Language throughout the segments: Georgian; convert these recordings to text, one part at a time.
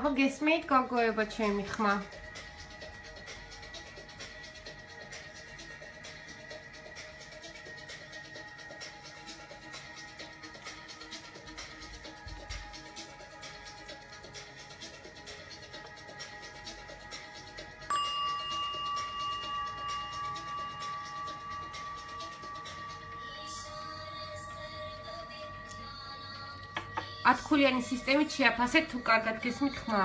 აბა გესმით გოგოებო ჩემი ხმა. ათქულიანი სისტემით შეაფასეთ თუ კარგად გესმით ხმა.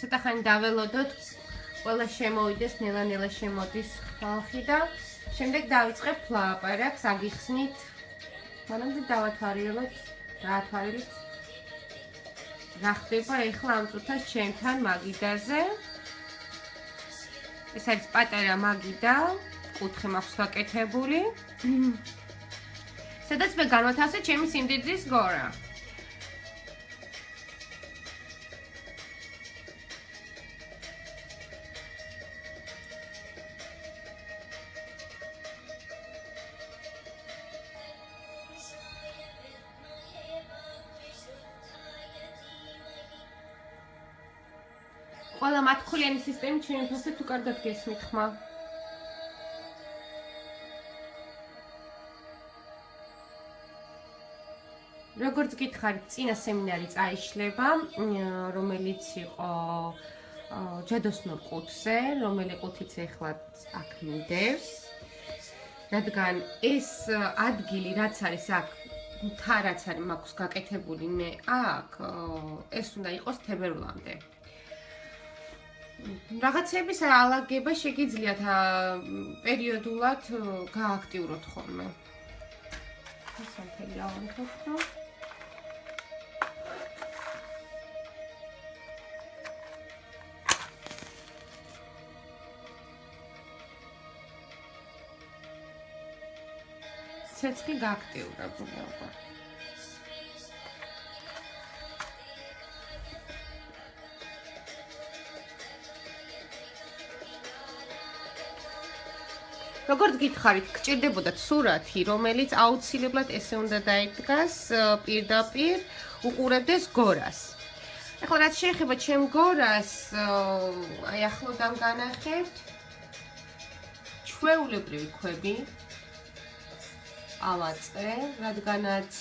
ცოტა ხანი დაველოდოთ, ყველა შემოვიდეს, ნელა-ნელა შემოდის ხალხი და შემდეგ დავიწყებ ლაპარაკს, აგიხსნით. მანამდე დავათვალიეროთ, რა თვალიერით. რა ხდება ეხლა ამ წუთას ჩემთან მაგიდაზე. ეს არის პატარა მაგიდა, კუთხე მაქვს გაკეთებული. სადაც მე განვათავსე ჩემი სიმდიდრის გორა. ყველა მათქულიანი სისტემით შეიმფასეთ თუ კარგად გესმით ხმა. როგორც გითხარით, წინა სემინარი წაიშლება, რომელიც იყო ჯადოსნურ ყუთზე, რომელი ყუთიც ეხლა აქ მიდევს. რადგან ეს ადგილი, რაც არის აქ, მთა რაც არის მაქვს გაკეთებული მე აქ, ეს უნდა იყოს თებერვლამდე. რაღაცების ალაგება შეგიძლიათ პერიოდულად გააქტიუროთ ხოლმე. სამთელი ავანთოთ. ცეცხლი გააქტიურებული იყო. როგორც გითხარით, გჭირდებოდათ სურათი, რომელიც აუცილებლად ესე უნდა დაიდგას პირდაპირ უყურებდეს გორას. ეხლა რაც შეეხება ჩემ გორას, აი ახლოდან განახებთ ჩვეულებრივი ქვები ავაწე, რადგანაც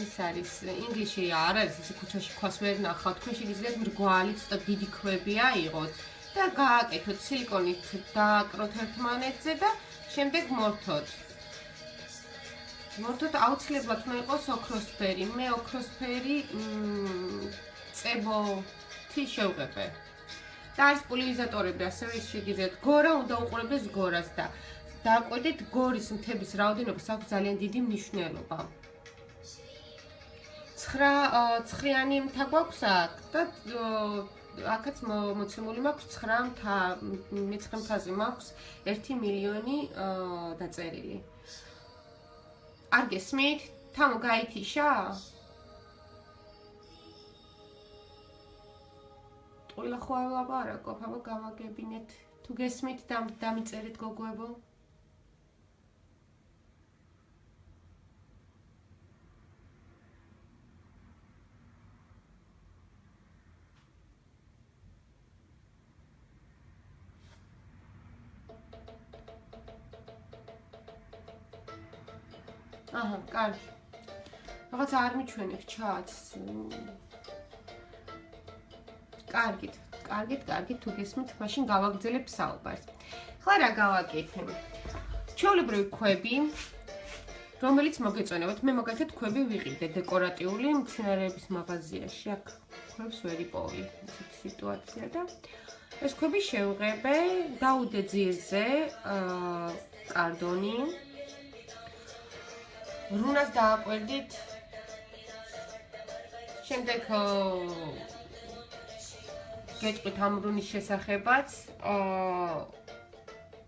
ის არის ინგლისში არ არის ესე ქუჩაში ქვას ვერ ნახავთ, თქვენ შეგიძლიათ მრგვალი ცოტა დიდი ქვები აიღოთ. და გააკეთოთ სილიკონით დააკროთ ერთმანეთზე და შემდეგ მორთოთ. მორთოთ აუცილებლად უნდა იყოს ოქროსფერი. მე ოქროსფერი წებოთი შევღებე. და არის პოლარიზატორები, ასევე შეგიძლიათ გორა უნდა უყურებდეს გორას და დააკვირდით გორის მთების რაოდენობას აქვს ძალიან დიდი მნიშვნელობა. 9 მთა გვაქვს აქ და აქაც მოცემული მაქვს 9 მთა, მე-9 მთაზე მაქვს 1 მილიონი დაწერილი. არ გესმით? თამო გაითიშა? ტყუილა ხო არ ვლაპარაკობ, აბა გავაგებინეთ. თუ გესმით, დამიწერეთ გოგოებო. აჰა, კარგი. რაღაც არ მიჩვენებს ჩატს. კარგით, თუ გესმით, მაშინ გავაგრძელებ საუბარს. ხლა რა გავაკეთე? ჩვეულებრივი ქვები, რომელიც მოგეწონებათ, მე მაგალითად ქვები ვიყიდე დეკორატიული მცენარეების მაღაზიაში. აქ ქვებს ვერ იპოვი, ესეთი სიტუაცია და ეს ქვები შევღებე, დაუდე ძირზე, კარდონი. რუნას დააკვირდით. შემდეგ გეტყვით ამ რუნის შესახებაც.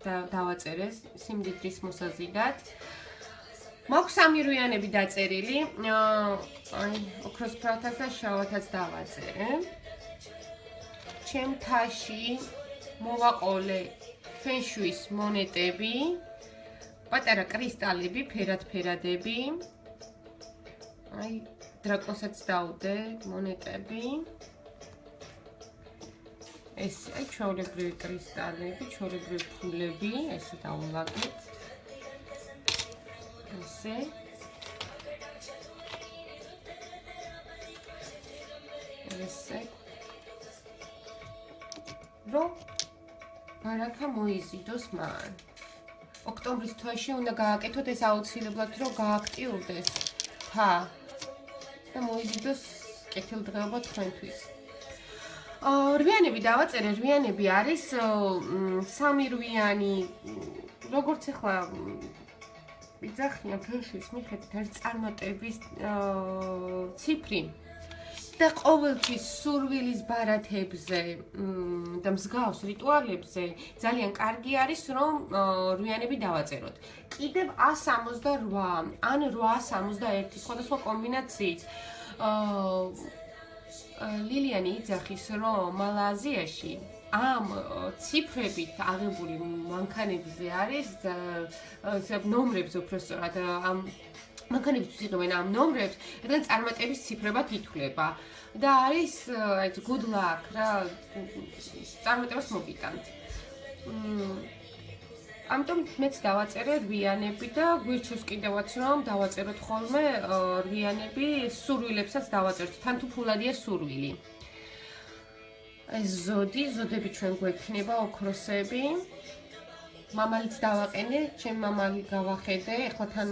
დავაწერე სიმდიდრის მოსაზიდად. მაქვს 3 რუიანები დაწერილი. აი, ოქროს ფრათას და შავათაც დავაწერე. ჩემ თაში მოვაყოლე ფენშუის მონეტები, პატარა კრისტალები, ფერად-ფერადები. აი, დრაკონსაც დავდე მონეტები. ეს აი ჩვეულებრივი კრისტალები, ჩვეულებრივი ფულები, ესე დავულაგეთ. ესე. ესე. რო ბარაკა მოიზიდოს მან. ოქტომბრის თვეში უნდა გააკეთოთ ეს აუცილებლად, რომ გააქტიურდეს თა და მოიზიდოს კეთილდღეობა თქვენთვის. რვიანები დავაწერე, რვიანები არის 3 რვიანი, როგორც ახლა ვიძახიან ფენშუის მიხედვით არის წარმატების ციფრი. და ყოველთვის სურვილის ბარათებზე და მსგავს რიტუალებზე ძალიან კარგი არის, რომ რვიანები დავაწეროთ. კიდევ 168 ან 861 სხვადასხვა კომბინაციით ლილიანი იძახის, რომ მალაიზიაში ამ ციფრებით აღებული მანქანებზე არის ნომრებზე უბრალოდ ამ მანქანებს იღებენ ამ ნომრებს, რადგან წარმატების ციფრებად ითვლება და არის აი good luck რა წარმატებას მოგიტანთ. ამიტომ მეც დავაწერე რვიანები და გვირჩევს კიდევაც რომ დავაწეროთ ხოლმე რვიანები, სურვილებსაც დავაწერთ, თან თუ ფულადია სურვილი. ეს ზოდები ჩვენ გვექნება ოქროსები. მამალიც დავაყენე, ჩემ მამალი გავახედე, ეხლა თან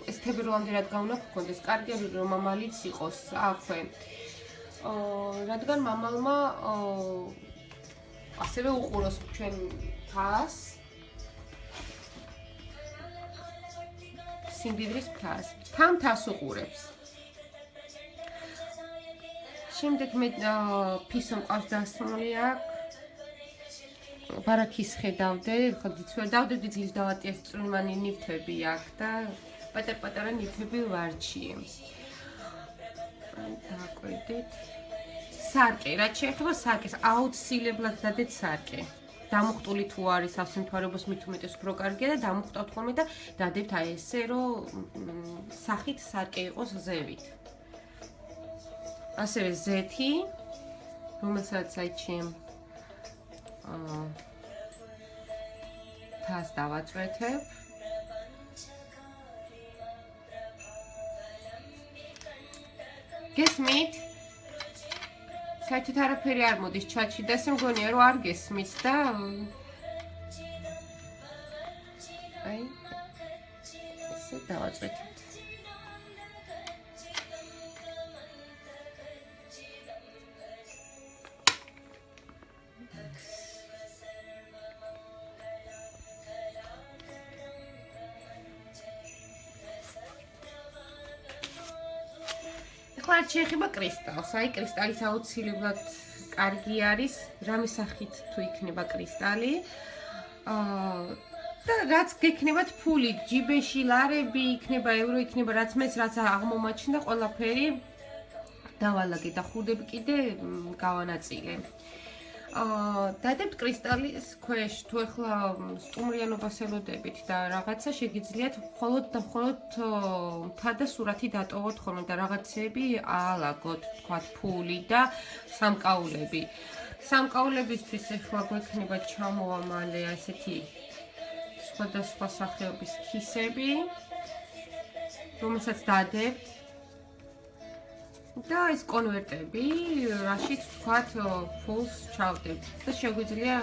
ეს თებერვალამდე რადგან უნდა გქონდეს, კარგი რომ მამალიც იყოს აქვე. რადგან მამალმა ასევე უყუროს ჩვენ თას. სიმდიდრის თას. თან თას უყურებს. შემდეგ მე ფისო მყავს დასმული აქვს. ბარაქის ხედავდე, ხო ძველ დავდე ძილის დავატიეს წვრილმანი ნივთები აქვს და პატარ-პატარა ნივთები ვარჩიე. დააკვირდით. სარკე, რაც შეეხება სარკეს, აუცილებლად დადეთ სარკე. დამუხტული თუ არის ავსემთვარებოს მით უმეტეს უფრო კარგია და დამუხტავთ ხოლმე და დადებთ აი ესე, რომ სახით სარკე იყოს ზევით. ასევე ზეთი, რომელსაც აი ჩემ თას დავაწვეთებ. გესმით? საერთოდ არაფერი არ მოდის ჩატში და ესე მგონია რომ არ გესმით და აი ესე დავაწვეთებ. რაც შეეხება კრისტალს, აი კრისტალის აუცილებლად კარგი არის, რამე სახით თუ იქნება კრისტალი. და რაც გექნებათ ფული, ჯიბეში ლარები იქნება, ევრო იქნება, რაც მეც რაც აღმომაჩნდა, ყველაფერი დავალაგე და ხურდები კიდე გავანაწილე. დადებთ კრისტალის ქვეშ, თუ ახლა სტუმრიანობას ელოდებით და რაღაცა შეგიძლიათ მხოლოდ და მხოლოდ მთა და სურათი დატოვოთ ხოლმე და რაღაცები აალაგოთ, თქვათ ფული და სამკაულები. სამკაულებისთვის ახლა გვექნება ჩამოვა მალე ასეთი სხვადასხვა სახეობის ქისები, რომელსაც დადებთ. და ეს კონვერტები, რაშიც თქვათ ფულს ჩავდებთ და შეგვიძლია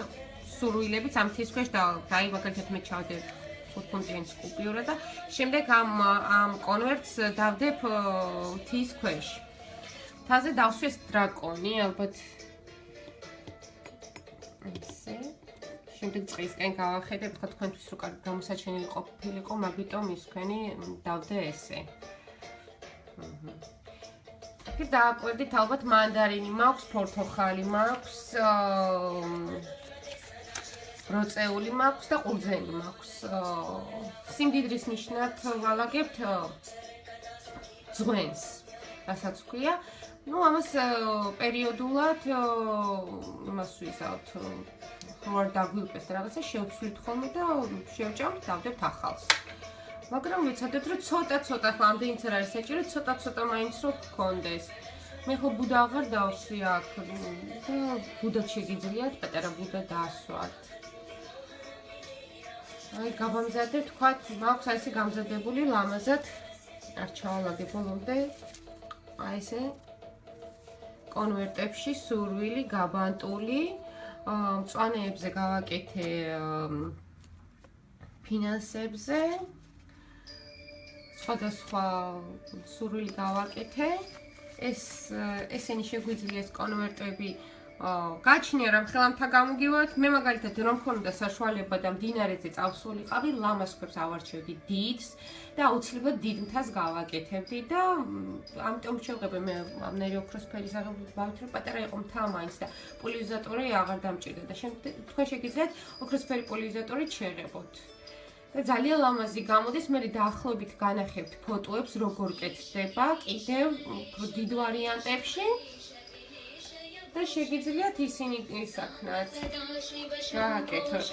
სურვილებიც ამ თის ქვეშ დაი მაგალითად მე ჩავდებ 5 ფუნტიანის კუპიურა და შემდეგ ამ კონვერტს დავდებ თის ქვეშ. თაზე დავსვეს დრაკონი, ალბათ ესე შემდეგ წისკენ გავახედებ, თქვა თქვენთვის რო კარგი გამოსაჩენილი ყოფილიყო, მაგიტომ ის თქვენი დავდე ესე. აქ დააკვირდით ალბათ მანდარინი მაქვს, პორტოხალი მაქვს, როწეული მაქვს და ყურძენი მაქვს. სიმდიდრის ნიშნად ვალაგებთ ძღვენს, რასაც ქვია. Ну, ამას პერიოდულად იმას ვიზავთ, რომ დაგვიუყეს და რაღაცა შევცვლით ხოლმე და შევჭამთ, დავდებთ ახალს. მაგრამ ვიცადეთ, რომ ცოტა-ცოტა ამდენიც არ არის საჭირო, ცოტა-ცოტა მაინც რო გქონდეს. მე ხო ბუდა აღარ დავსვი აქ და ბუდად შეგიძლიათ, პატარა ბუდა დაასვათ. აი, გავამზადებ, თქვათ, მაქვს აი ესე გამზადებული ლამაზად, არ ჩავალაგებ ბოლომდე. აი ესე კონვერტებში სურვილი, გაბანტული, მწვანეებზე გავაკეთე ფინანსებზე, სხვადასხვა სურვილი გავაკეთე. ესენი შეგვიძლია ეს კონვერტები გაჩნია რამ ხელამთა გამოგივათ. მე მაგალითად რომ მქონოდა საშუალება და მდინარეზე წავსულიყავი, ლამაზ ქვებს ავარჩევდი დიდს და აუცილებლად დიდ მთას გავაკეთებდი და ამიტომ შევღებე მე ამნერი ოქროსფერის აღებავით, რომ პატარა იყო მთა მაინც და პოლარიზატორი აღარ დამჭირდა და თქვენ შეგიძლიათ ოქროსფერი პოლარიზატორით შეღებოთ. და ძალიან ლამაზი გამოდის, მე დაახლოებით განახებთ ფოტოებს, როგორ კეთდება, კიდევ დიდ ვარიანტებში. და შეგიძლიათ ისინი ისაქნათ. გააკეთოთ.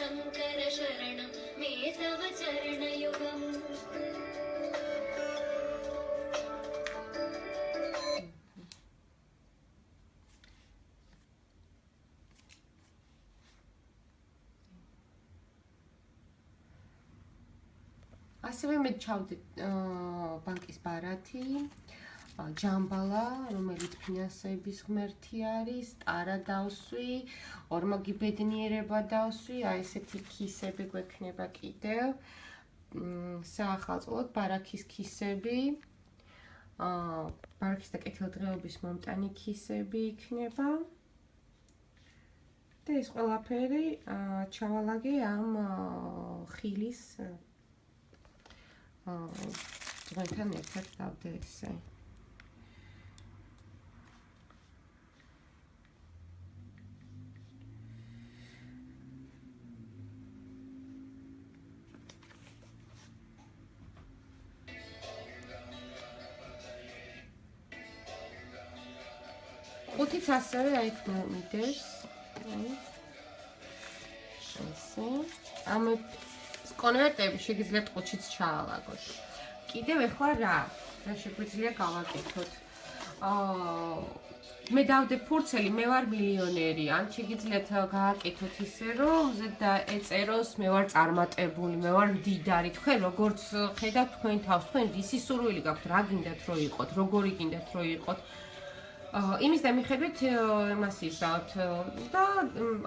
ასევე მე ჩავდით ბანკის ბარათი, ჯამბალა, რომელიც ფინანსების ღმერთი არის, ტარა დავსვი, ორმაგი ბედნიერება დავსვი, აი ესეთი ქისები გვექნება კიდევ. საახალწლოდ ბარაქის ქისები, ბარაქის და კეთილდღეობის მომტანი ქისები იქნება. და ეს ყველაფერი ჩავალაგე ამ ხილის ძღვენთან ერთად დავდე ესე. ხუთიც ასევე აი მიდეს. ესე. ამ კონვერტები შეგიძლიათ ყუთშიც ჩაალაგოთ. კიდევ ეხლა რა შეგვიძლია გავაკეთოთ. მე დავდე ფურცელი, მე ვარ მილიონერი, ან შეგიძლიათ გააკეთოთ ისე, რომ ზედა ეწეროს მე ვარ წარმატებული, მე ვარ მდიდარი. თქვენ როგორც ხედავთ თქვენ თავს, თქვენ რისი სურვილი გაქვთ, რა გინდათ რომ იყოთ, როგორი გინდათ რომ იყოთ. იმის და მიხედვით იმას ისავთ და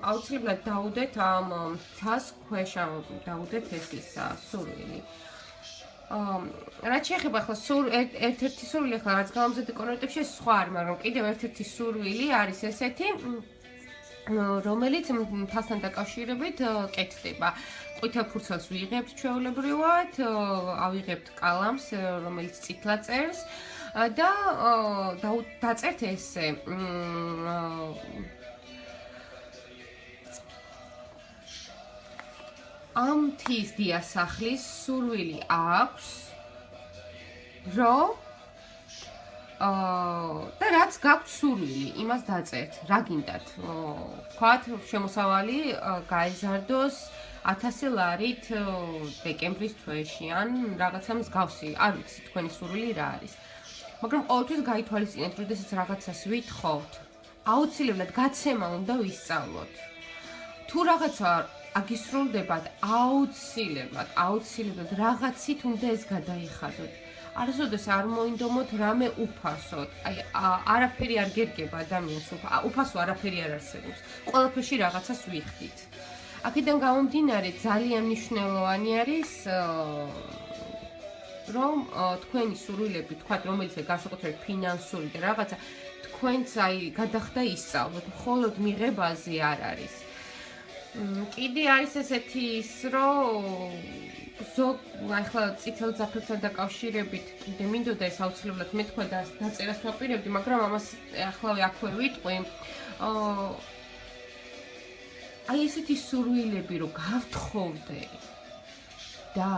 აუცილებლად დაუდეთ ამ მთას ქვეშ დაუდეთ ეს ისა სურვილი. რაც შეეხება ახლა ერთ-ერთი სურვილი ახლა რაც გამომზადე კონვერტებში ეს სხვა არის, მაგრამ კიდევ ერთ-ერთი სურვილი არის ესეთი, რომელიც მთასთან დაკავშირებით კეთდება. ყვითელ ფურცელს ვიღებთ ჩვეულებრივად, ავიღებთ კალამს, რომელიც წითლად წერს. და დაწერთ ესე ამ მთის დიასახლის სურვილი აქვს რომ და რაც გაქვთ სურვილი იმას დაწერთ რა გინდათ თქვათ შემოსავალი გაიზარდოს 1000 ლარით დეკემბრის თვეში ან რაღაცა მსგავსი არ ვიცი თქვენი სურვილი რა არის მაგრამ ყოველთვის გაითვალისწინეთ, როდესაც რაღაცას ვითხოვთ, აუცილებლად გაცემა უნდა ვისწავლოთ. თუ რაღაცა აგისრულდებათ, აუცილებლად რაღაცით უნდა ეს გადაიხადოთ. არასოდეს არ მოინდომოთ რამე უფასოდ. აი, არაფერი არ გერგება ადამიანს, უფასო არაფერი არ არსებობს. ყველაფერში რაღაცას ვიხდით. აქედან გამომდინარე ძალიან მნიშვნელოვანი არის რომ თქვენი სურვილები, თქვათ, რომელიც განსაკუთრებით ფინანსური და რაღაცა თქვენც აი გადახდა ისწავლოთ, მხოლოდ მიღებაზე არ არის. კიდე არის ესეთი ის, რომ ზოგ ახლა წითელ ძაფრთან დაკავშირებით კიდე მინდოდა ეს აუცილებლად მეთქვა და დაწერას ვაპირებდი, მაგრამ ამას ახლა აქვე ვიტყვი. აი ესეთი სურვილები რომ გავთხოვდე და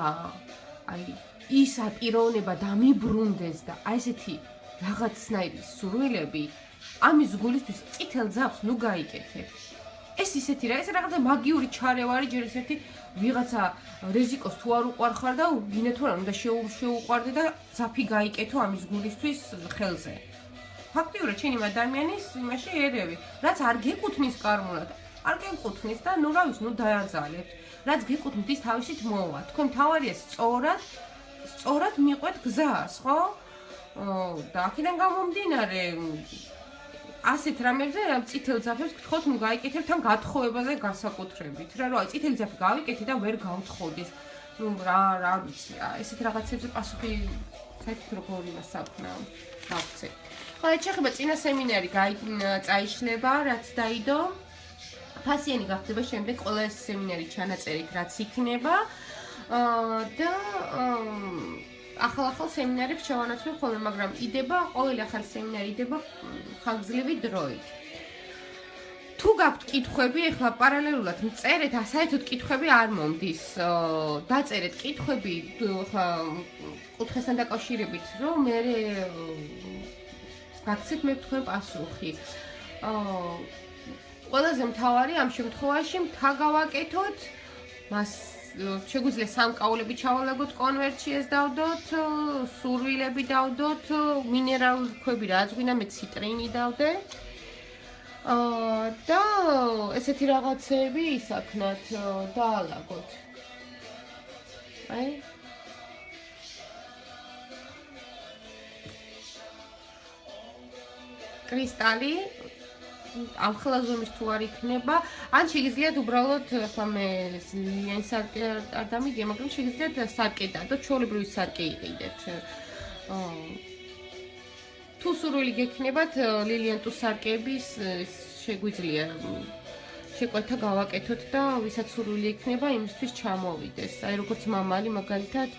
აი ის აპიროვნება დამიბრუნდეს და აი ესეთი რაღაცნაირი სურვილები ამის გულისთვის წითელ ძაფს ნუ გაიკეთებ. ეს ისეთი რა, ეს რაღაცა მაგიური ჩარევარი, ჯერ ისეთი ვიღაცა რეზიკოს თუ არ უყარხარ და გინეთო რა უნდა შეუყვარდე და ძაფი გაიკეთო ამის გულისთვის ხელზე. ფაქტიურად შენი ადამიანის იმაში ერევი, რაც არ გეკუთვნის კარმულად, არ გეკუთვნის და ნუ რა ვიცი, ნუ დააძალეთ. რაც გეკუთვნის ის თავისით მოვა. თქვენ თავარია სწორად მიყვეთ გზას, ხო? და აქედან გამომდინარე ასეთ რამებზე რა წითელ ძაფებს გთხოვთ ნუ გაიკეთებთ თან გათხოვებაზე განსაკუთრებით რა რომ აი წითელი ძაფი გავიკეთე და ვერ გავთხოვდეს ნუ რა ვიცი ესეთ რაღაცებზე პასუხი საერთოდ როგორ იმას საქმე გავცე ხო ეს შეხება წინა სემინარი წაიშლება რაც დაიდო ფასიანი გახდება შემდეგ ყველა ეს სემინარი ჩანაწერით რაც იქნება და ახალ სემინარებს შევანაცვლებ ხოლმე, მაგრამ იდება ყოველი ახალი სემინარი იდება ხანგრძლივი დროით. თუ გაქვთ კითხვები, ეხლა პარალელურად წერეთ, საერთოდ კითხვები არ მომდის. დაწერეთ კითხვები ხა კუთხესთან დაკავშირებით, რომ მე გაქცეთ მე თქვენ პასუხი. ყველაზე მთავარი ამ შემთხვევაში მთა გავაკეთოთ, მას შეგვიძლია სამკაულები ჩავალაგოთ კონვერტში დავდოთ, სურვილები დავდოთ, მინერალური ქვები რაც გვინდა მე ციტრინი დავდე. და ესეთი რაღაცები ისაქნათ, დაალაგოთ. აი კრისტალი ამ ხელა ზომის თუ არ იქნება, ან შეგიძლიათ უბრალოდ ახლა მე ლილიან სარკე არ დამიგია, მაგრამ შეგიძლიათ სარკე დადოთ, ჩვეულებრივი სარკე იყიდეთ. თუ სურვილი გექნებათ ლილიან თუ სარკეების შეგვიძლია შეკვეთა გავაკეთოთ და ვისაც სურვილი ექნება, იმისთვის ჩამოვიდეს. აი როგორც მამალი მაგალითად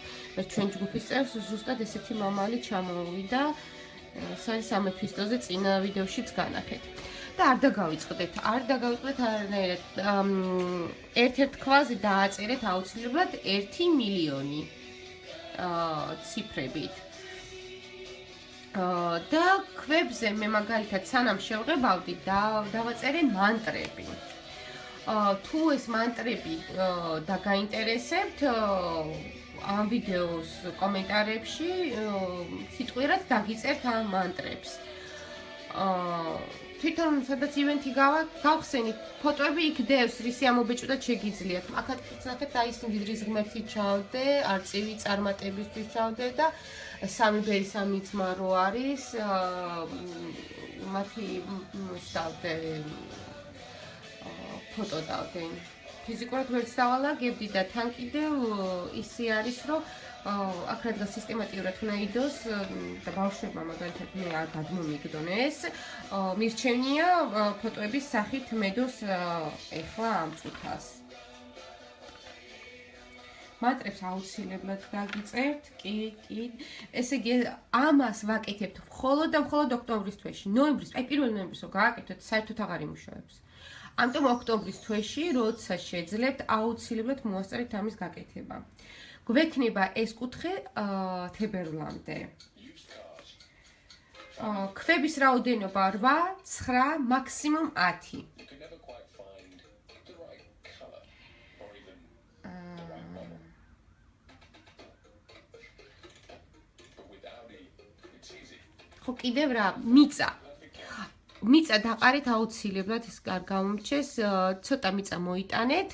ჩვენ ჯგუფის წევრს ზუსტად ესეთი მამალი ჩამოვიდა. სამეფისტოზე წინა ვიდეოშიც განახეთ. და არ დაგავიწყდეთ არანაირად ერთ-ერთ ქვაზე დააწერეთ აუცილებლად 1 მილიონი ციფრებით. და ქვებზე მე მაგალითად სანამ შევღებავდი დავაწერე მანტრები. თუ ეს მანტრები დაგაინტერესებთ ამ ვიდეოს კომენტარებში სიტყვიერად დაგიწერთ ამ მანტრებს. თვითონ სადაც ივენთი გავხსენით, ფოტოები იქ დევს, რისი ამობეჭდად შეგიძლიათ. აქაც ნახეთ, აი ის მდიდრის ღმერთი ჩავდე, არწივი წარმატებისთვის ჩავდე და სამი ბერი სამი ძმა რო არის, მათი შევდე ფოტო დავდე. ფიზიკურად ვერც დავალაგებდი და თან კიდევ ისე არის, რომ აქ რადგან სისტემატიურად უნდა იდოს და ბავშვებმა მაგალითად მე არ დაგმომიგდონეს, მირჩენია ფოტოების სახით მედოს ეხლა ამ წუთას. მანტრებს აუცილებლად დაგიწერთ, კი. ესე იგი ამას ვაკეთებთ მხოლოდ და მხოლოდ ოქტომბრის თვეში. ნოემბრის, აი 1 ნოემბრის რო გააკეთოთ, საერთოდ აღარ იმუშავებს. ამიტომ ოქტომბრის თვეში, როცა შეძლებთ, აუცილებლად მოასწრეთ ამის გაკეთება. გვექნება ეს კუთხე თებერვლამდე. ქვების რაოდენობა 8, 9, მაქსიმუმ 10. ხო კიდევ რა, მიწა დაყარეთ აუცილებლად ის არ გამომრჩეს, ცოტა მიწა მოიტანეთ.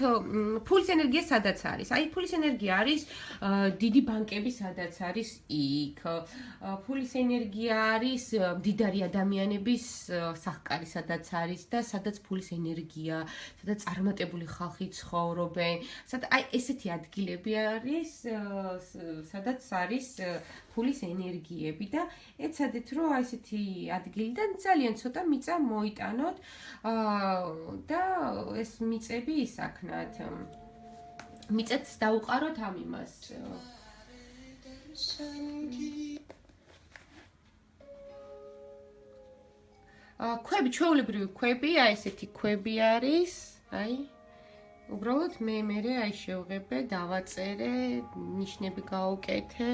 ფულის ენერგია სადაც არის? აი ფულის ენერგია არის დიდი ბანკები სადაც არის იქ. ფულის ენერგია არის მდიდარი ადამიანების სახკარი სადაც არის და სადაც ფულის ენერგია, სადაც წარმატებული ხალხი ცხოვრობენ. აი ესეთი ადგილები არის, სადაც არის ფულის ენერგიები და ეცადეთ რომ აი ესეთი ადგილიდან ძალიან ცოტა მიწა მოიტანოთ და ეს მიწები ისაქნათ. მიწებს დაუყაროთ ამ იმას. ქვები, ჩვეულებრივი ქვები, აი ესეთი ქვები არის, აი უბრალოდ მე აი შევღებე, დავაწერე, ნიშნები გავუკეთე.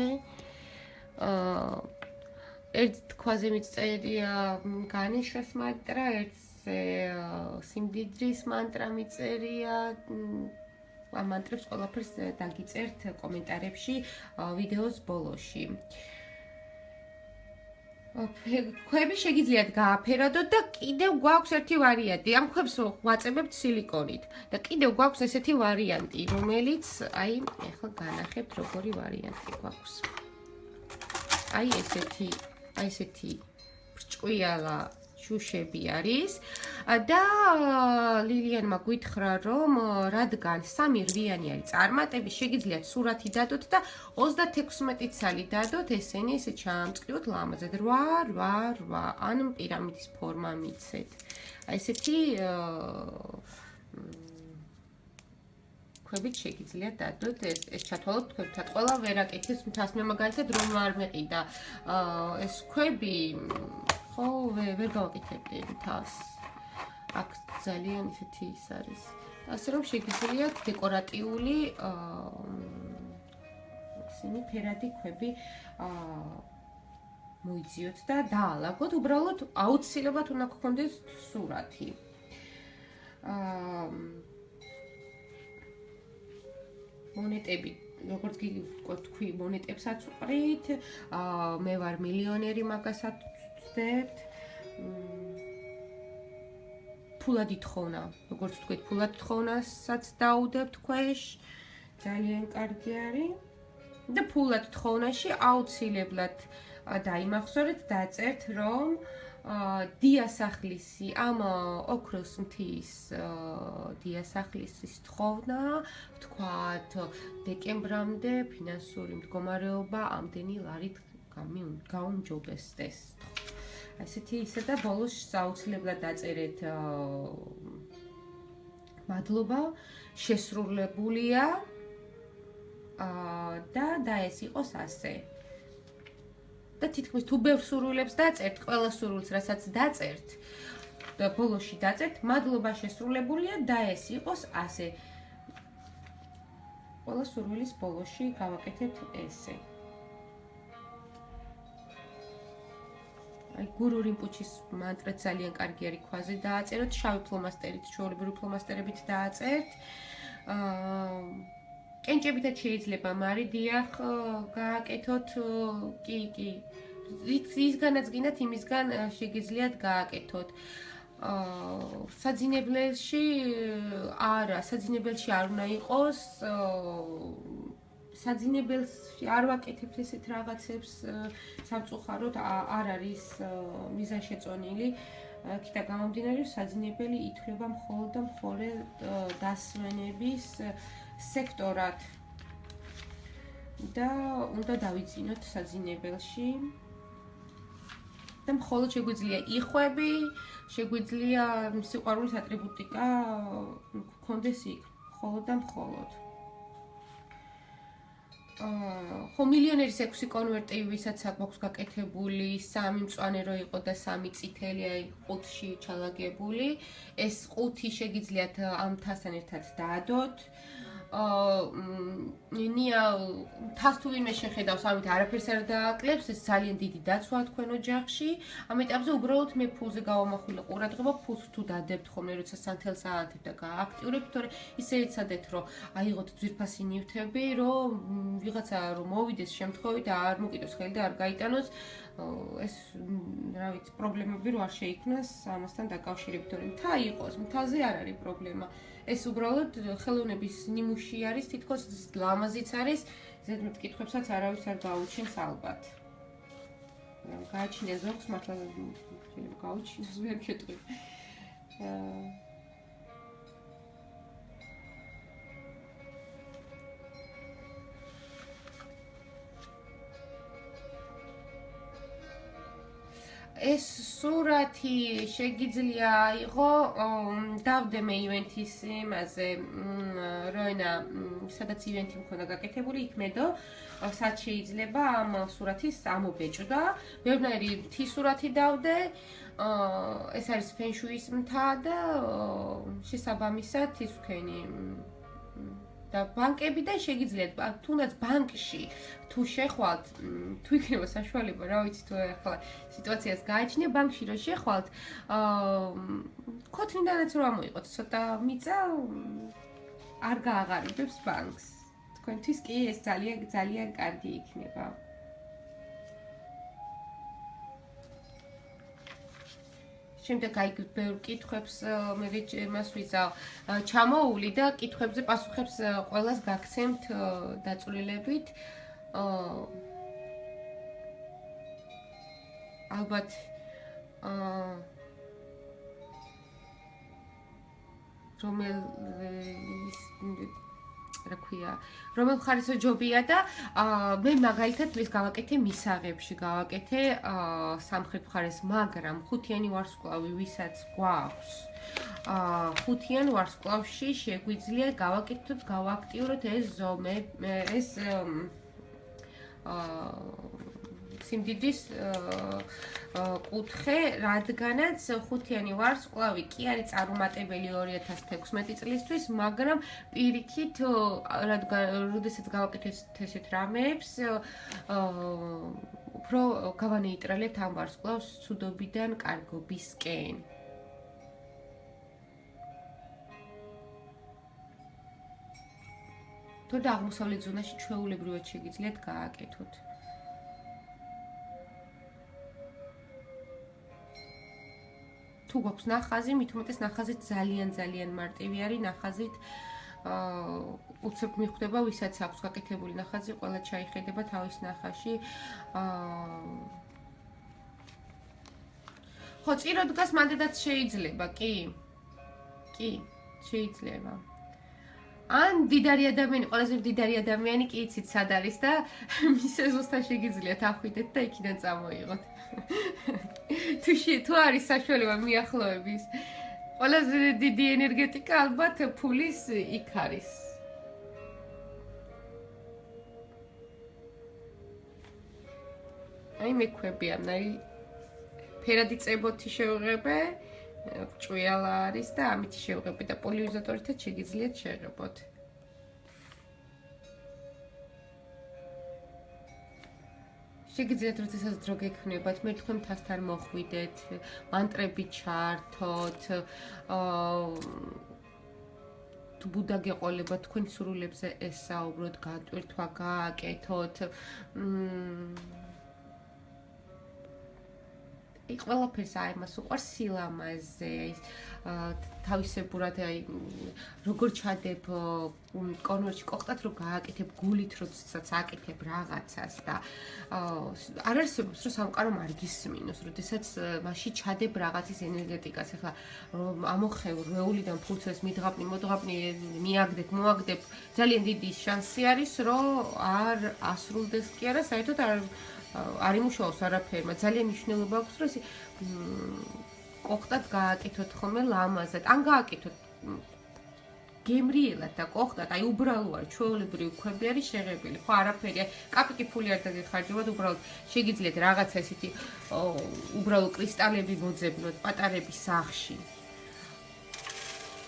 ერთ თქვაზე მიწერია განიშას მანტრა, ერთზე სიმდიდრის მანტრა მიწერია. ამ მანტრებს ყველაფერს დაგიწერთ კომენტარებში ვიდეოს ბოლოში. ქვები შეგიძლიათ გააფერადოთ და კიდევ გვაქვს ერთი ვარიანტი. ამ ქვებს ვაწებებთ სილიკონით და კიდევ გვაქვს ესეთი ვარიანტი, რომელიც აი ახლა განახებთ როგორი ვარიანტი გვაქვს. აი ესეთი ბრჭყვიალა შუშები არის და ლილიანმა გითხრა რომ რადგან 3 რვიანი არის წარმატები, შეგიძლიათ სურათი დადოთ და 36 ცალი დადოთ, ესენი ესე ჩაამწყლიოთ ლამაზად 8 ან პირამიდის ფორმა მიცეთ. აი ესეთი ქვებით შეგიძლიათ დადოთ, ეს ჩათვალოთ თქვენთან. ყველა ვერ აკეთებს მთას, მე მაგალითად რომ არ მეყიდა ეს ქვები ხო ვერ გავაკეთებდი მთას. აქ ძალიან ისეთი ის არის. ასე რომ შეგიძლიათ დეკორატიული ისინი ფერადი ქვები მოიძიოთ და დაალაგოთ, უბრალოდ აუცილებლად უნდა გქონდეს სურათი. მონეტები, როგორც თქვი, მონეტებსაც ვყრით, მე ვარ მილიონერი, მაგასაც ვწდებთ. ფულადი თხოვნა, როგორც თქვით, ფულადი თხოვნასაც დაუდებთ ქვეშ, ძალიან კარგი არის. და ფულადი თხოვნაში აუცილებლად დაიმახსოვრეთ, დაწერთ, რომ დიასახლისი, ამ ოქროს მთის დიასახლისის თხოვნა, ვთქვათ, დეკემბრამდე ფინანსური მდგომარეობა ამდენი ლარით გაუმჯობესდეს. ასეთი ისე და ბოლოს აუცილებლად დაწერეთ მადლობა, შესრულებულია და ეს იყოს ასე. და თითქმის თუ ბევრ სურვილებს დაწერთ, ყველა სურვილს, რასაც დაწერთ, და ბოლოში დაწერთ, მადლობა შესრულებულია და ეს იყოს ასე. ყველა სურვილის ბოლოში გავაკეთებთ ესე. აი გურუ რინპუჩის მანტრა ძალიან კარგი არის, ქვაზე დააწეროთ, შავი ფლომასტერით, ჩვეულებრივი ფლომასტერებით დააწერთ. კენჭებითაც შეიძლება, მაგრამ დიახ, გააკეთოთ, კი. ისგანაც გინდათ, იმისგან შეგიძლიათ გააკეთოთ. საძინებელში არ უნდა იყოს, საძინებელში არ ვაკეთებთ ესეთ რაღაცებს სამწუხაროდ, არ არის მიზანშეწონილი. იქიდან გამომდინარე, საძინებელი ითვლება მხოლოდ და მხოლოდ დასვენების სექტორად და უნდა დავიძინოთ საძინებელში და მხოლოდ შეგვიძლია იხვები, შეგვიძლია სიყვარულის ატრიბუტიკა გქონდეს იქ, მხოლოდ და მხოლოდ. ხო მილიონერის 6 კონვერტი, ვისაც აქვს გაკეთებული, 3 მწვანე რო იყო და 3 წითელი, აი 5-ში ჩალაგებული. ეს 5 შეგიძლიათ ამ თასთან ერთად დაადოთ. ნია თას თუ ვინმე შეხედავს, ამით არაფერს არ დააკლებს, ეს ძალიან დიდი დაცვაა თქვენ ოჯახში. ამ ეტაპზე უბრალოდ მე ფულზე გავამახვილე ყურადღება, ფულს თუ დადებთ ხოლმე, როცა სანთელ საათებ და გააქტიურებთ, თორე ისე ეცადეთ, რომ აიღოთ ძვირფასი ნივთები, რომ ვიღაცა რომ მოვიდეს შემთხვევით და არ მოკიდოს ხელი და არ გაიტანოს, ეს რა ვიცი, პრობლემები რო არ შეიქმნას ამასთან დაკავშირებით, თორე მთა იყოს, მთაზე არ არის პრობლემა. ეს უბრალოდ ხელოვნების ნიმუში არის, თითქოს ლამაზიც არის, ზედმეტ კითხვებსაც არავის არ გაუჩინს ალბათ. გააჩინე ზოგს, მართლა შეიძლება გაუჩინოს, ვერ გეტყვი. ეს სურათი შეგიძლია იყო დავდე მე ივენთის იმაზე როენა სადაც ივენთი მქონდა გაკეთებული იქ მედო სად შეიძლება ამ სურათის ამობეჭდა ბევრნაირი მთის სურათი დავდე ეს არის ფენშუის მთა და შესაბამისად ის ვქენი და ბანკები და შეგიძლიათ თუნდაც ბანკში თუ შეხვალთ თუ იქნება საშუალება რა ვიცი თუ ახლა სიტუაციას გააჩნია ბანკში რომ შეხვალთ ქოთნიდანაც რომ ამოიყოთ ცოტა მიწა არ გააღარიბებს ბანკს თქვენთვის კი ეს ძალიან კარგი იქნება შემდეგ აი ბევრ კითხვებს მე მას ვიზავ ჩამოული და კითხვებზე პასუხებს ყველას გაგცემთ დაწვრილებით ალბათ რომელ ხარისო ჯობია და მე მაგალითად ის გავაკეთე მისაღებში გავაკეთე სამხრეთ მხარეს მაგრამ ხუთიანი ვარსკვლავი ვისაც გვაქვს ხუთიან ვარსკვლავში შეგვიძლია გავაკეთოთ გავაქტიუროთ ეს ზომე ეს სიმდიდრის კუთხე, რადგანაც ხუთიანი ვარსკვლავი კი არის წარუმატებელი 2016 წლისთვის, მაგრამ პირიქით, როდესაც გავაკეთეთ ესეთ რამეებს, უფრო გავანეიტრალებთ ამ ვარსკვლავს ცუდობიდან კარგობისკენ. თუ და აღმოსავლეთ ზონაში ჩვეულებრივად შეგიძლიათ გააკეთოთ. თუ გვაქვს ნახაზი, მით უმეტეს ნახაზით ძალიან მარტივი არის, ნახაზით უცებ მიხვდება, ვისაც აქვს გაკეთებული ნახაზი, ყველა ჩაიხედება თავის ნახაში. ხო, წირო დგას მანდედაც შეიძლება, კი? კი, შეიძლება. ან დიდარი ადამიანი, ყველაზე დიდარი ადამიანი კი იცით სად არის და მის ეზოსთან შეგიძლიათ ახვიდეთ და იქიდან წამოიღოთ. თუ არის საშუალება მიახლოების. ყველაზე დიდი ენერგეტიკა ალბათ ფულის იქ არის. აი მექვები ამნაირი ფერადი წებოთი შევღებე. ჭვიალა არის და ამით შევღებე და პოლიიზოტორითაც შეგიძლიათ შეღებოთ. შეგიძლიათ როდესაც დრო გექნებათ, მე თქვენ თასთან მოხვიდეთ, მანტრები ჩართოთ, თუ ბუდა გეყოლება თქვენ სრულებზე ესაუბროთ, გატვირთვა გააკეთოთ. იქ ყველაფერს აი მას უყვარს სილამაზე, თავისებურად აი როგორ ჩადებ კონვერტში ყოხტად რომ გააკეთებ გულით როდესაც აკეთებ რაღაცას და არ არსებობს რომ სამყარო მარგისმინოს, როდესაც მასში ჩადებ რაღაცის ენერგეტიკას, ახლა რომ ამოხევ რეულიდან ფურცელს მიდღაპნი, მოდღაპნი, მიაგდებ, მოაგდებ, ძალიან დიდი შანსი არის რომ არ ასრულდეს კი არა, საერთოდ არ იმუშაოს არაფერმა, ძალიან მნიშვნელობა აქვს, რომ ეს ყოხტად გააკეთოთ ხოლმე ლამაზად, ან გააკეთოთ გემრიელად და ყოხტად, აი უბრალო არის, ჩვეულებრივი ქვები არის შეღებილი, ხო არაფერი, კაპიკი ფული არ დაგეხარჯებათ, უბრალოდ შეგიძლიათ რაღაცა ესეთი უბრალო კრისტალები მოძებნოთ პატარების სახში.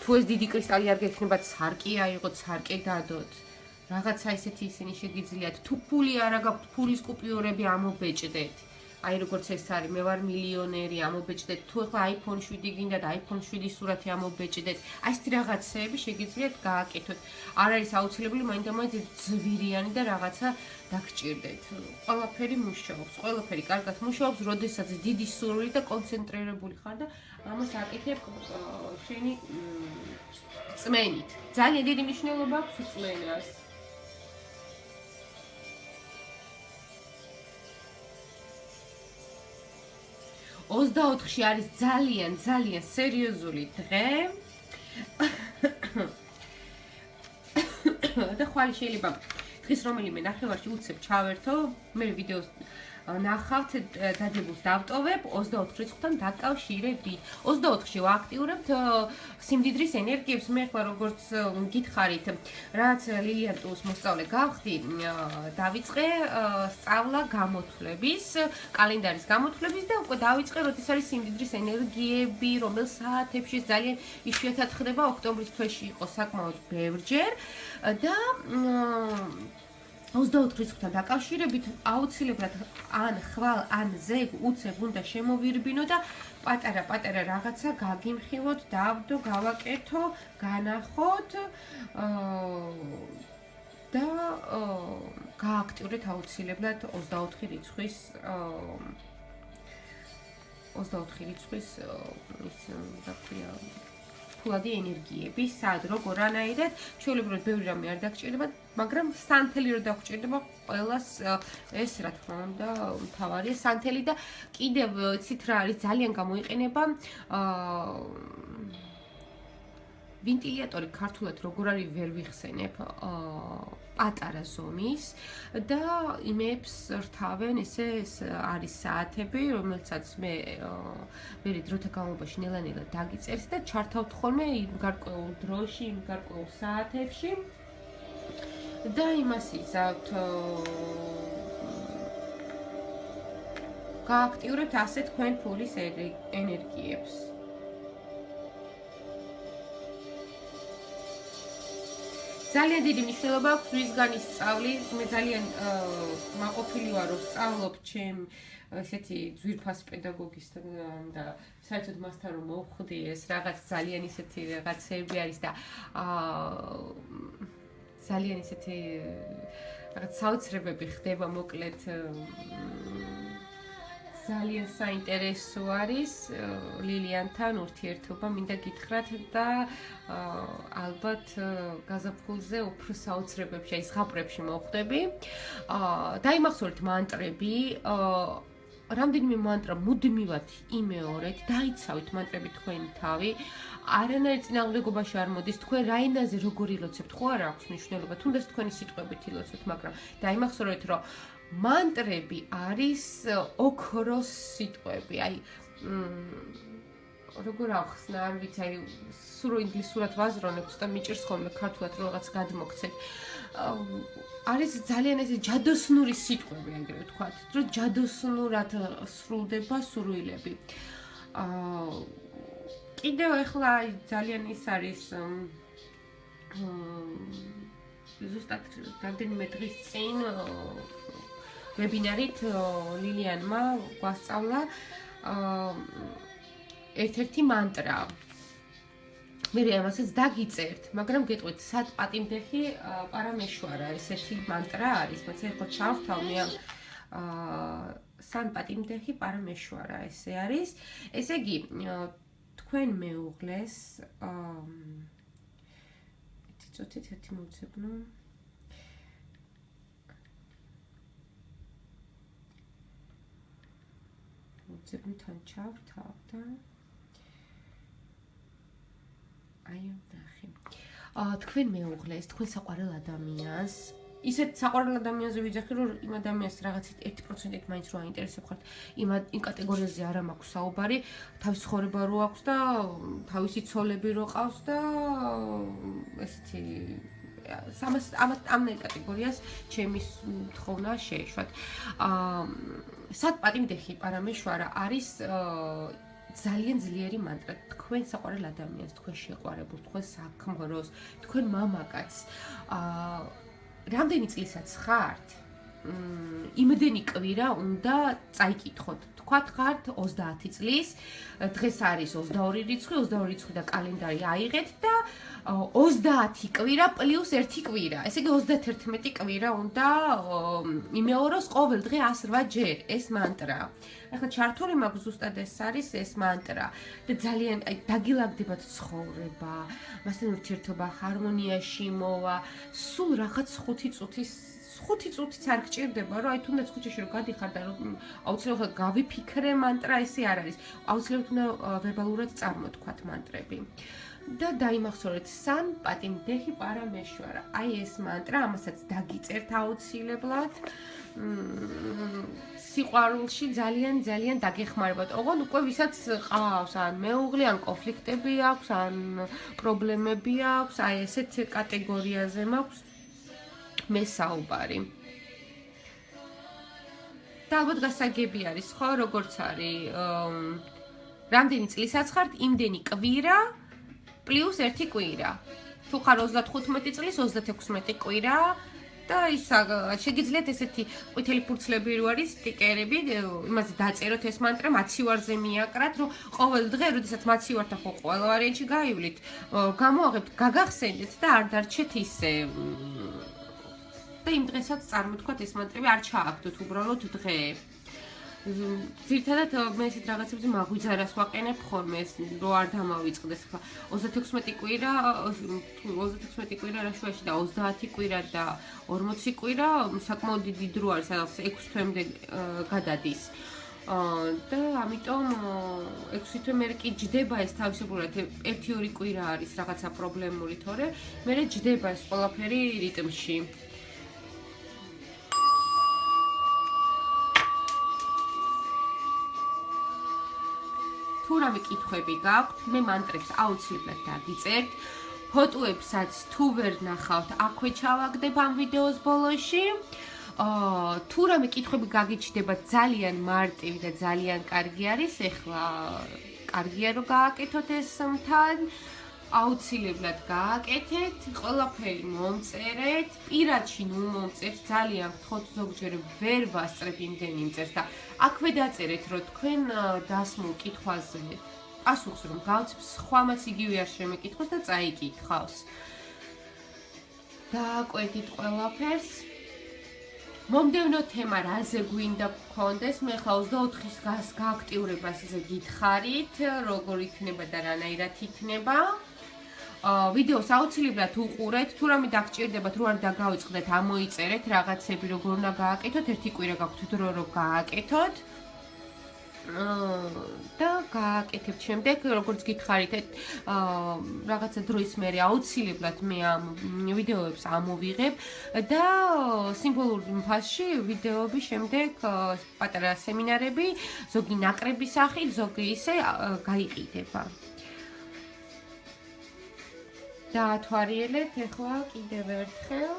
თუ ეს დიდი კრისტალი არ გექნებათ, სარკე აიღოთ, სარკე დადოთ. რაღაცა ისეთი ისინი შეგიძლიათ თუ ფული არ გაქვთ, ფულის კუპიურები ამობეჭდეთ. აი როგორც ეს არის, მე ვარ მილიონერი, ამობეჭდეთ. თუ ახლა iPhone 7 გინდათ, iPhone 7 სურათი ამობეჭდეთ. აი ესეთი რაღაცეები შეგიძლიათ გააკეთოთ. არ არის აუცილებელი მაინდამაინც ძვირიანი და რაღაცა დაგჭირდეთ. ყველაფერი მუშაობს, ყველაფერი კარგად მუშაობს, როდესაც დიდი სურვილი და კონცენტრირებული ხარ და ამას აკეთებ შენი წმენით. ძალიან დიდი მნიშვნელობა აქვს წმენას. 24-ში არის ძალიან სერიოზული დღე. და ხვალ შეიძლება დღის რომელიმე ნახევარში უცებ ჩავერთო, მე ვიდეოს ნახავთ დადებულს დავტოვებ 24 რიცხვთან დაკავშირებით. 24-ში ვაქტიურებთ სიმდიდრის ენერგიებს. მე ახლა როგორც გითხარით, რაც ლილიან ტუს მოსწავლე გავხდი, დავიწყე სწავლა გამოთვლების, კალენდარის გამოთვლების და უკვე დავიწყე, როდის არის სიმდიდრის ენერგიები, რომელ საათებში ძალიან იშვიათად ხდება, ოქტომბრის თვეში იყო საკმაოდ ბევრჯერ და 24 რიცხვთან დაკავშირებით აუცილებლად ან ხვალ, ან ზეგ, უცებ უნდა შემოვირბინო და პატარა რაღაცა გაგიმხილოთ, დავდო, გავაკეთო, განახოთ და გააქტიურეთ აუცილებლად 24 რიცხვის ის რა ქვია ფულადი ენერგიები, სად, როგორანაირად, ჩვეულებრივად ბევრი რამე არ დაგჭირდება, მაგრამ სანთელი რო დაგჭირდება, ყველას ეს რა თქმა უნდა მთავარია სანთელი და კიდევ იცით რა არის ძალიან გამოიყენება ვენტილატორი ქართულად როგორ არის ვერ ვიხსენებ პატარა ზომის და იმებს რთავენ ესე არის საათები რომელსაც მე დროთა განმავლობაში ნელა-ნელა დაგიწერს და ჩართავთ ხოლმე იმ გარკვეულ დროში, იმ გარკვეულ საათებში და იმას იზავთ გააქტიურებთ ასე თქვენ ფულის ენერგიებს. ძალიან დიდი მნიშვნელობა აქვს ვისგანის სწავლი. მე ძალიან მაყოფილი ვარ, რომ სწავლობ ჩემ ესეთი ძვირფას პედაგოგისთან და საერთოდ მასთან რომ მოვხვდი ეს რაღაც ძალიან ისეთი რაღაცები არის და ძალიან ისეთი რაღაც საოცრებები ხდება მოკლედ ძალიან საინტერესო არის ლილიანთან ურთიერთობა მინდა გითხრათ და ალბათ გაზაფხულზე უფრო საოცრებებში აი ზღაპრებში მოვხვდები. დაიმახსოვრეთ მანტრები, რამდენიმე მანტრა მუდმივად იმეორეთ, დაიცავით მანტრები თქვენი თავი. არანაირ წინააღმდეგობაში არ მოდის, თქვენ რა ენაზე როგორ ილოცებთ, ხო არა აქვს მნიშვნელობა, თუნდაც თქვენი სიტყვებით ილოცებთ, მაგრამ დაიმახსოვრეთ, რომ მანტრები არის ოქროს სიტყვები, აი როგორ ახსნა, არ ვიცი, აი სულ ინგლისურად ვაზრონებ, ცოტა მიჭირს ხოლმე ქართულად რომ რაღაც გადმოგცეთ. არის ძალიან ეს ჯადოსნური სიტყვები, ეგრევე ვთქვათ, რომ ჯადოსნურად სრულდება სურვილები. კიდევ ახლა ძალიან ის არის ზუსტად რამდენიმე დღის წინ ვებინარით ლილიანმა გვასწავლა ერთ-ერთი მანტრა. მე ამასაც დაგიწერთ, მაგრამ გეტყვით, სად პატიმდეხი პარამეშვარა ესეთი მანტრა არის, მაგრამ ეხლა ჩავთავ მე სან პატიმდეხი პარამეშვარა ესე არის. ესე იგი, თქვენ მეუღლეს ცოტით ერთი მოვცებნო. მოვცებნთან ჩავთავ და აი ნახე. თქვენ მეუღლეს, თქვენ საყვარელ ადამიანს, ისეთ საყვარელ ადამიანზე ვიძახი, რომ იმ ადამიანს რაღაცით 1%-ით მაინც რო აინტერესებ ხართ, იმ კატეგორიაზე არ მაქვს საუბარი, თავის ცხოვრება რო აქვს და თავისი ცოლები რო ყავს და ესეთი ამ კატეგორიას ჩემი თხოვნა შეეშვათ. სად პატიმდეხი პარამეშვარა არის ძალიან ძლიერი მანტრა. თქვენ საყვარელ ადამიანს, თქვენ შეყვარებულს, თქვენ საქმროს, თქვენ მამაკაცს რამდენი წლისაც ხართ? იმდენი კვირა უნდა წაიკითხოთ. თქვათ ხართ 30 წლის, დღეს არის 22 რიცხვი, 22 რიცხვი და კალენდარი აიღეთ და 30 კვირა პლუს 1 კვირა. ესე იგი 31 კვირა უნდა იმეოროს ყოველ დღე 108 ჯერ ეს მანტრა. ახლა ჩართული მაქვს ზუსტად ეს არის ეს მანტრა და ძალიან დაგილაგდებათ ცხოვრება, მასთან ურთიერთობა ჰარმონიაში მოვა, სულ რაღაც 5 წუთიც არ გჭირდება, რომ აი თუნდაც ქუჩაში რომ გადიხარ და რომ აუცილებლად გავიფიქრე მანტრა, ესე არ არის. აუცილებლად უნდა ვერბალურად წარმოთქვათ მანტრები. და დაიმახსოვრეთ სან პატიმდეჰი პარამეშვარა. აი ეს მანტრა, ამასაც დაგიწერთ აუცილებლად. სიყვარულში ძალიან დაგეხმარებათ. ოღონდ უკვე ვისაც ყავს ან მეუღლე, ან კონფლიქტები აქვს, ან პრობლემები აქვს, აი ესეთ კატეგორიაზე მაქვს მე საუბარი. და ალბათ გასაგები არის, ხო, როგორც არის რამდენი წლისაც ხართ, იმდენი კვირა პლუს 1 კვირა. თუ ხარ 35 წლის, 36 კვირა და ისა შეგიძლიათ ესეთი ყვითელი ფურცლები რო არის სტიკერები, იმაზე დაწეროთ ეს მანტრა, მაცივარზე მიაკრათ, რომ ყოველ დღე, როდესაც მაცივართან ხო ყველა ვარიანტში გაივლით, გამოაღებთ, გაგახსენდეთ და არ დარჩეთ ისე და იმ დღესაც წარმოთქვათ ეს მანტრები არ ჩააგდოთ უბრალოდ დღე. ძირითადად მე ესეთ რაღაცებზე მაგვიძარას ვაყენებ ხოლმე ეს რო არ დამავიწყდეს ხა 36 კვირა 36 კვირა რაშუაში და 30 კვირა და 40 კვირა საკმაოდ დიდი დრო არის სადაც 6 თვემდე გადადის და ამიტომ 6 თვე მე კი ჯდება ეს თავისებურად 1-2 კვირა არის რაღაცა პრობლემური თორე მე ჯდება ეს ყველაფერი რიტმში თუ რამე კითხვები გაქვთ, მე მანტრებს აუცილებლად დაგიწერთ. ფოტოებსაც თუ ვერ ნახავთ, აქვე ჩავაგდებ ამ ვიდეოს ბოლოში. თუ რამე კითხვები გაგიჩნდება ძალიან მარტივი და ძალიან კარგი არის, ეხლა კარგია რომ გააკეთოთ ეს თან. აუცილებლად გააკეთეთ, ყველაფერი მომწერეთ, პირადში ნუ მომწერთ, ძალიან გთხოვთ ზოგჯერ ვერ ვასწრებ იმდენი მწერს და აქვე დაწერეთ, რომ თქვენ დასმულ კითხვაზე პასუხს რომ გავცემ, სხვამაც იგივე არ შემეკითხოს და წაიკითხავს. დააკვეთით ყველაფერს. მომდევნო თემა რაზე გვინდა გქონდეს, მე ხა 24-ის გააქტიურებას ისე გითხარით, როგორ იქნება და რანაირად იქნება. ვიდეოს აუცილებლად უყურეთ, თუ რამე დაგჭირდებათ, რო არ დაგავიწყდეთ, ამოიწერეთ რაღაცები, როგორ უნდა გააკეთოთ, ერთი კვირა გაქვთ დრო რომ გააკეთოთ. და გააკეთებთ შემდეგ, როგორც გითხარით, რაღაცა დროის მერე აუცილებლად მე ამ ვიდეოებს ამოვიღებ და სიმბოლურ ფასში ვიდეოები შემდეგ პატარა სემინარები, ზოგი ნაკრების სახით, ზოგი ისე გაიყიდება. დაათვალიერეთ ახლა კიდევ ერთხელ.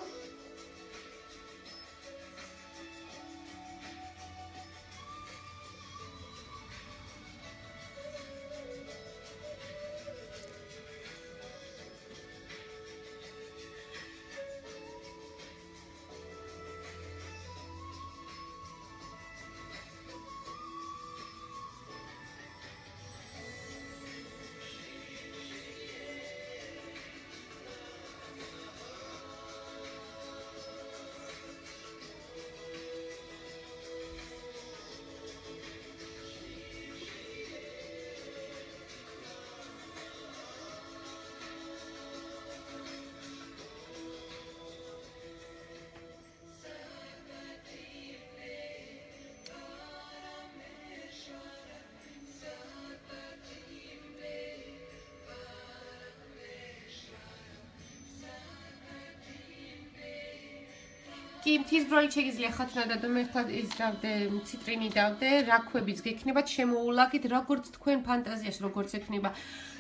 კი მთის ბროლით შეგიძლია ხათნა და მე ხა ის დავდე ციტრინი დავდე რაქვებიც გექნებათ შემოულაგით როგორც თქვენ ფანტაზიას როგორც ექნება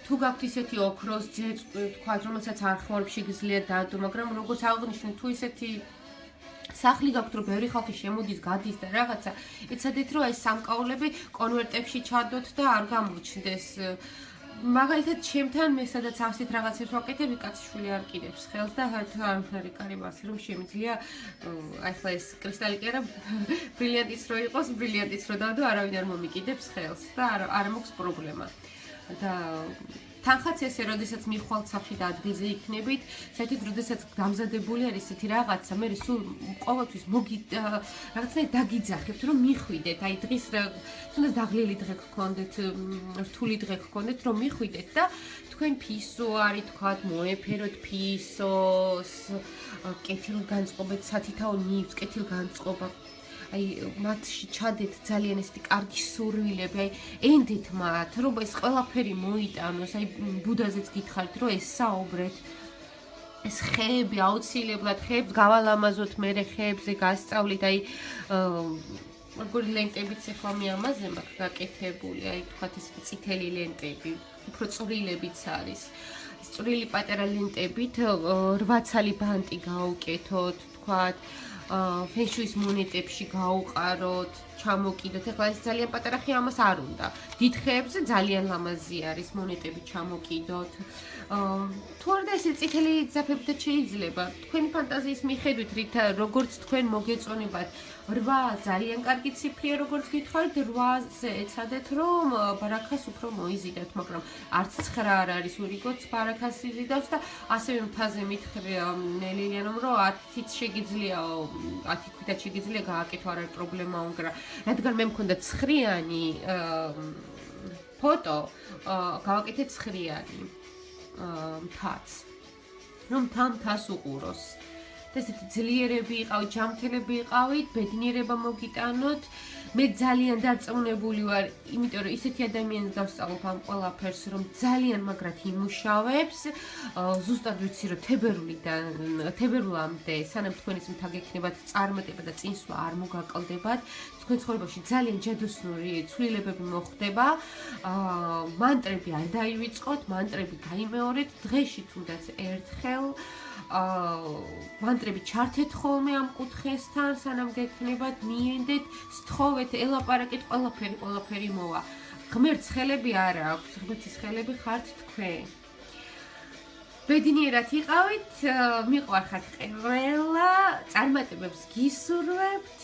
თუ გაქვთ ისეთი ოქროს ძეწვი თქვა რომელსაც არხმარებში შეგიძლია დადო მაგრამ როგორც აღნიშნე თუ ისეთი სახლი გაქვთ რომ ბევრი ხალხი შემოდის გადის და რაღაცა ეცადეთ რომ აი სამკაულები კონვერტებში ჩადოთ და არ გამოჩნდეს მაგალითად ჩემთან მე სადაც ასეთ რაღაცებს ვაკეთებ კაცშვილი არ კიდებს ხელს და არ არის კარიბასი რომ შემიძლია აი ხლა ეს კრისტალი კი არა ბრილიანტის რო იყოს ბრილიანტის რო დავდო არავინ არ მომიკიდებს ხელს და არ მოქვს პრობლემა და თანხაც ესე როდესაც მიხვალთ სახში და ადგილზე იქნებით საერთოდ როდესაც გამზადებული არის ესეთი რაღაცა მე სულ ყოველთვის რაღაცნაირად დაგიძახებთ რომ მიხვიდეთ აი დღის თუნდაც დაღლილი დღე გქონდეთ რთული დღე გქონდეთ რომ მიხვიდეთ და თქვენ ფისო არის თქვათ მოეფეროთ ფისოს კეთილ განწყობეთ სათითაო ნივთს კეთილ განწყობა აი მათში ჩადეთ ძალიან ესეთი კარგი სურვილები, აი ენდით მათ, რომ ეს ყველაფერი მოიტანოს, აი ბუდაზეც გითხარით, რომ ესაუბრეთ. ეს ხეები აუცილებლად ხეებს გავალამაზოთ, მე ხეებზე გასწავლით, აი როგორი ლენტებიც ახლა მე ამაზე მაქვს გაკეთებული, აი თქვათ ესეთი წითელი ლენტები, უფრო წვრილებიც არის. წვრილი პატარა ლენტებით 8 ცალი ბანტი გაუკეთოთ, თქვათ ფენშუის მონეტებში გაუყაროთ, ჩამოკიდოთ. ეხლა ეს ძალიან პატარა ხე ამას არ უნდა. დიდ ხეებზე ძალიან ლამაზი არის მონეტები ჩამოკიდოთ. თუ არა ესე წითელი ძაფებითაც შეიძლება. თქვენი ფანტაზიის მიხედვით, როგორც თქვენ მოგეწონებათ 8 ძალიან კარგი ციფრია, როგორც გითხარით, 8-ზე ეცადეთ, რომ ბარაქას უფრო მოიზიდოთ, მაგრამ არც 9 არ არის ურიგოც ბარაქას იზიდავს და ასევე მთაზე მითხრე ლილიანომ, რომ 10-ით შეგიძლია 10 ქვითაც შეგიძლია გააკეთო, არ არის პრობლემა უნგრა. რადგან მე მქონდა 9-იანი ფოტო, გავაკეთე 9-იანი მთაც. რომ მთას უყუროს. და ესეთი ძლიერები იყავით, ჯანმრთელები იყავით, ბედნიერება მოგიტანოთ. მე ძალიან დარწმუნებული ვარ, იმიტომ რომ ისეთი ადამიანს გავსწავლობ ამ ყველაფერს, რომ ძალიან მაგრად იმუშავებს. ზუსტად ვიცი, რომ თებერვლამდე, სანამ თქვენის მთა გექნებათ, წარმატება და წინსვლა არ მოგაკლდებათ. თქვენ ცხოვრებაში ძალიან ჯადოსნური ცვლილებები მოხდება. მანტრები არ დაივიწყოთ, მანტრები გაიმეორეთ, დღეში თუნდაც ერთხელ. მანტრები ჩართეთ ხოლმე ამ კუთხესთან, სანამ გექნებათ, მიენდეთ, სთხოვეთ, ელაპარაკეთ, ყველაფერი მოვა. ღმერთს ხელები არ აქვს, ღმერთის ხელები ხართ თქვენ. ბედნიერად იყავით, მიყვარხართ ყველა, წარმატებებს გისურვებთ.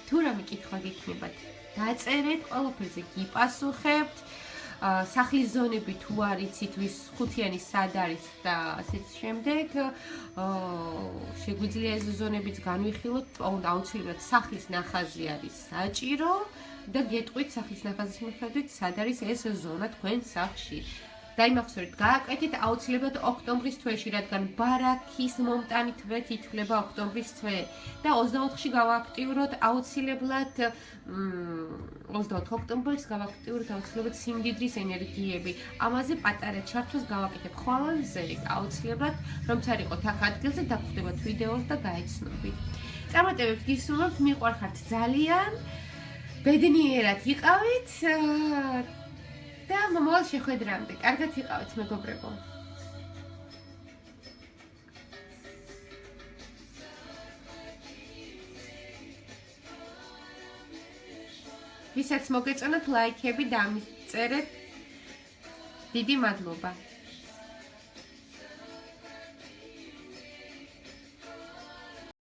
თუ რამე კითხვა გექნებათ, დაწერეთ, ყველაფერზე გიპასუხებთ. სახლის ზონები თუ არ იცით, ვის ხუთიანი სად არის და ასეთ შემდეგ, შეგვიძლია ეს ზონებიც განვიხილოთ, აუცილებლად სახლის ნახაზი არის საჭირო და გეტყვით სახლის ნახაზის მიხედვით, სად არის ეს ზონა თქვენ სახლში. დაიმახსოვრეთ, გააკეთეთ აუცილებლად ოქტომბრის თვეში, რადგან ბარაქის მომტანი თვე ითვლება ოქტომბრის თვე და 24-ში გავააქტიუროთ აუცილებლად 24 ოქტომბერს გავააქტიუროთ აუცილებლად სიმდიდრის ენერგიები. ამაზე პატარა ჩართვას გავაკეთებ ხოლმე აუცილებლად, რომც არ იყოთ აქ ადგილზე, დაგვხვდებათ ვიდეოს და გაეცნობით. წარმატებებს გისურვებთ, მიყვარხართ ძალიან, ბედნიერად იყავით. და მომავალ შეხვედრამდე, კარგად იყავით მეგობრებო. ვისაც მოგეწონათ ლაიქები დამიწერეთ. დიდი მადლობა.